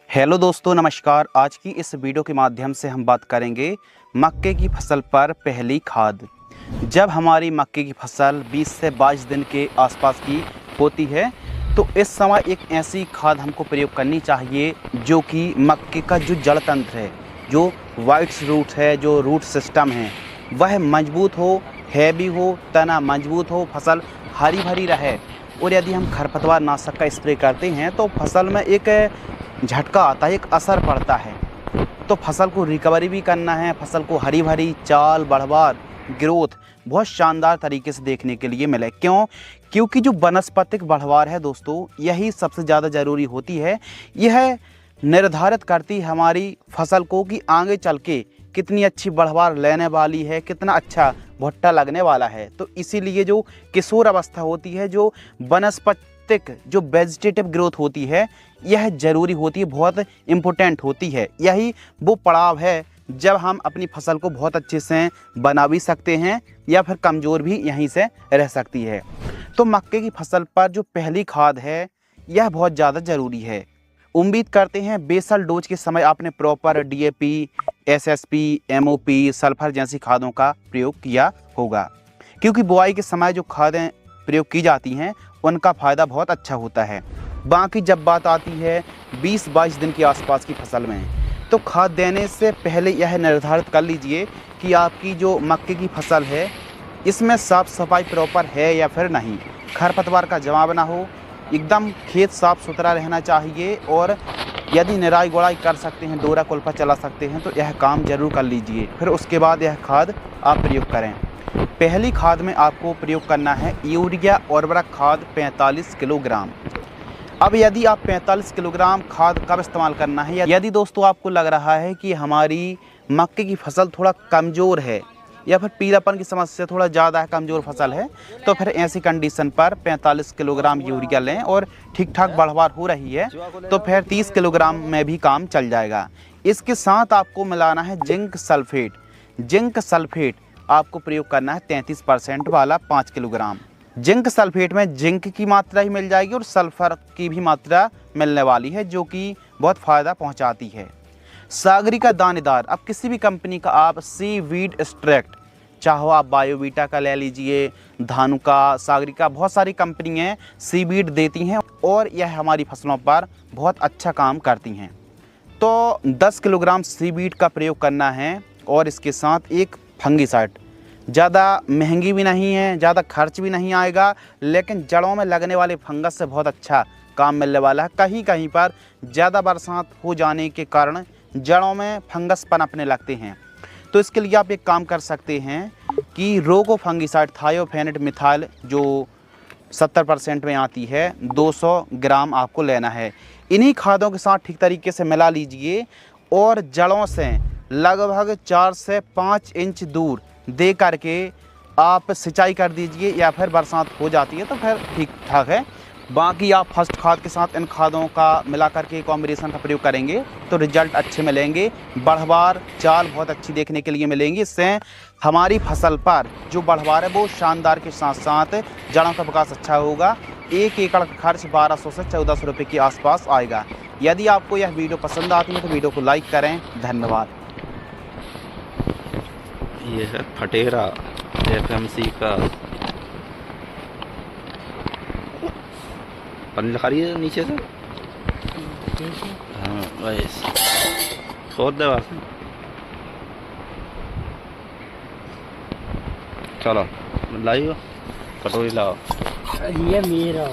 Hello दोस्तों, नमस्कार। आज की इस वीडियो के माध्यम से हम बात करेंगे मक्के की फसल पर पहली खाद। जब हमारी मक्के की फसल 20 से 22 दिन के आसपास की होती है तो इस समय एक ऐसी खाद हमको प्रयोग करनी चाहिए जो कि मक्के का जो जड़ तंत्र है, जो वाइट्स रूट है, जो रूट सिस्टम है, वह मजबूत हो, हैवी हो, तना मजबूत हो, फसल हरी भरी रहे। और यदि हम खरपतवार नाशक का स्प्रे करते हैं तो फसल में एक झटका आता है, एक असर पड़ता है। तो फसल को रिकवरी भी करना है, फसल को हरी भरी चाल बढ़वार ग्रोथ बहुत शानदार तरीके से देखने के लिए मिले। क्योंकि जो वनस्पतिक बढ़वार है दोस्तों, यही सबसे ज़्यादा ज़रूरी होती है। यह निर्धारित करती है हमारी फसल को कि आगे चल के कितनी अच्छी बढ़वार लेने वाली है, कितना अच्छा भुट्टा लगने वाला है। तो इसीलिए जो किशोर अवस्था होती है, जो वनस्पतिक जो वेजिटेटिव ग्रोथ होती है, यह ज़रूरी होती है, बहुत इम्पोर्टेंट होती है। यही वो पड़ाव है जब हम अपनी फसल को बहुत अच्छे से बना भी सकते हैं या फिर कमज़ोर भी यहीं से रह सकती है। तो मक्के की फसल पर जो पहली खाद है, यह बहुत ज़्यादा ज़रूरी है। उम्मीद करते हैं बेसल डोज के समय आपने proper DAP, SSP, MOP, sulphur जैसी खादों का प्रयोग किया होगा, क्योंकि बुआई के समय जो खादें प्रयोग की जाती हैं उनका फ़ायदा बहुत अच्छा होता है। बाकी जब बात आती है 20-22 दिन के आसपास की फसल में, तो खाद देने से पहले यह निर्धारित कर लीजिए कि आपकी जो मक्के की फसल है इसमें साफ़ सफाई प्रॉपर है या फिर नहीं, खरपतवार का जमाव ना हो, एकदम खेत साफ़ सुथरा रहना चाहिए। और यदि निराई गुड़ाई कर सकते हैं, डोरा कुल्फा चला सकते हैं, तो यह काम ज़रूर कर लीजिए। फिर उसके बाद यह खाद आप प्रयोग करें। पहली खाद में आपको प्रयोग करना है यूरिया उर्वरक खाद 45 किलोग्राम। अब यदि आप 45 किलोग्राम खाद कब इस्तेमाल करना है, यदि दोस्तों आपको लग रहा है कि हमारी मक्के की फसल थोड़ा कमज़ोर है या फिर पीलापन की समस्या थोड़ा ज़्यादा है, कमज़ोर फसल है, तो फिर ऐसी कंडीशन पर 45 किलोग्राम यूरिया लें। और ठीक ठाक बढ़वार हो रही है तो फिर 30 किलोग्राम में भी काम चल जाएगा। इसके साथ आपको मिलाना है जिंक सल्फेट। जिंक सल्फेट आपको प्रयोग करना है 33% वाला 5 किलोग्राम। जिंक सल्फेट में जिंक की मात्रा ही मिल जाएगी और सल्फर की भी मात्रा मिलने वाली है, जो कि बहुत फ़ायदा पहुंचाती है। सागरिका दानेदार, अब किसी भी कंपनी का आप सीवीड एक्सट्रैक्ट, चाहो आप बायोवीटा का ले लीजिए, धानुका, सागरिका, बहुत सारी कंपनियां सीवीड देती हैं और यह हमारी फसलों पर बहुत अच्छा काम करती हैं। तो 10 किलोग्राम सीवीड का प्रयोग करना है और इसके साथ एक फंगीसाइड। ज़्यादा महंगी भी नहीं है, ज़्यादा खर्च भी नहीं आएगा, लेकिन जड़ों में लगने वाले फंगस से बहुत अच्छा काम मिलने वाला है। कहीं कहीं पर ज़्यादा बरसात हो जाने के कारण जड़ों में फंगस पनपने लगते हैं, तो इसके लिए आप एक काम कर सकते हैं कि रोगो फंगीसाइड थायोफेनेट मिथाइल जो 70% में आती है, 200 ग्राम आपको लेना है। इन्हीं खादों के साथ ठीक तरीके से मिला लीजिए और जड़ों से लगभग 4 से 5 इंच दूर दे करके आप सिंचाई कर दीजिए, या फिर बरसात हो जाती है तो फिर ठीक ठाक है। बाकी आप फर्स्ट खाद के साथ इन खादों का मिला करके कॉम्बिनेशन का प्रयोग करेंगे तो रिजल्ट अच्छे मिलेंगे, बढ़वार चाल बहुत अच्छी देखने के लिए मिलेंगी। इससे हमारी फसल पर जो बढ़वार है वो शानदार के साथ साथ जड़ों का विकास अच्छा होगा। 1 एकड़ का खर्च 1200 से 1400 रुपये के आसपास आएगा। यदि आपको यह वीडियो पसंद आती है तो वीडियो को लाइक करें। धन्यवाद। ये है फटेरा एफएमसी का पन्नी लगा रही है नीचे से। हाँ बस खोद दे बस। चलो लाइयो कटोरी लाओ। ये मेरा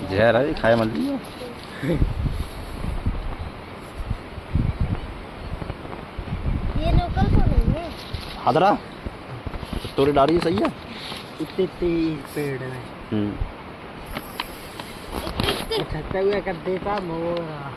जहर है, खाए मत लियो। ये लोकल तो नहीं है। हादरा कटोरी डाली सही है। इतने पेड़ में उठते हुए कर देता मोरा।